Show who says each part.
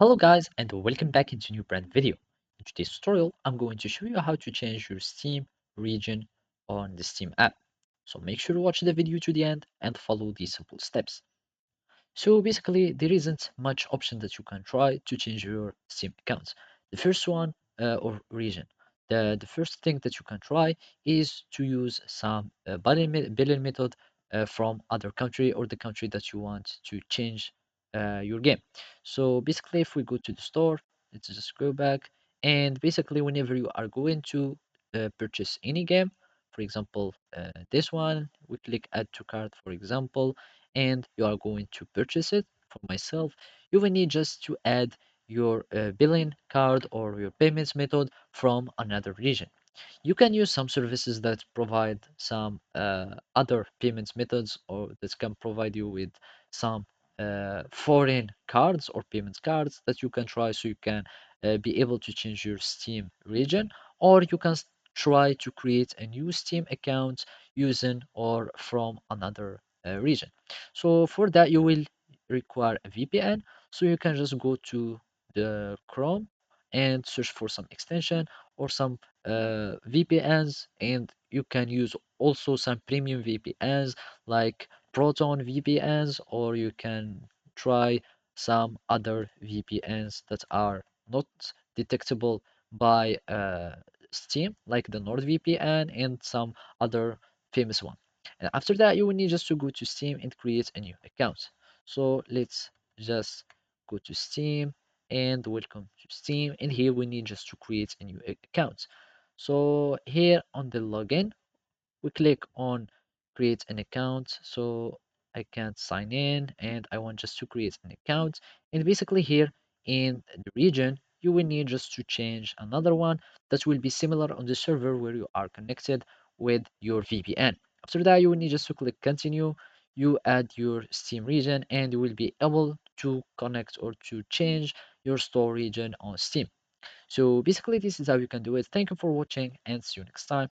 Speaker 1: Hello guys and welcome back into a new brand video. In today's tutorial, I'm going to show you how to change your Steam region on the Steam app. So make sure to watch the video to the end and follow these simple steps. So basically, there isn't much option that you can try to change your Steam accounts. The first one or region. The first thing that you can try is to use some billing method from other country or the country that you want to change your game. So basically, if we go to the store, let's just go back and basically whenever you are going to purchase any game, for example, this one, we click add to cart, for example, and you are going to purchase it for myself, you will need just to add your billing card or your payments method from another region. You can use some services that provide some other payments methods or that can provide you with some foreign cards or payments cards that you can try so you can be able to change your Steam region, or you can try to create a new Steam account using or from another region. So for that you will require a VPN, so you can just go to the Chrome and search for some extension or some VPNs, and you can use also some premium VPNs like Proton VPNs, or you can try some other VPNs that are not detectable by Steam, like the NordVPN and some other famous one. And after that, you will need just to go to Steam and create a new account. So let's just go to Steam and welcome to Steam. And here we need just to create a new account. So here on the login, we click on create an account. So I can sign in and I want just to create an account. And basically here in the region, you will need just to change another one that will be similar on the server where you are connected with your VPN. After that, you will need just to click continue. You add your Steam region and you will be able to connect or to change your store region on Steam. So basically, this is how you can do it. Thank you for watching and see you next time.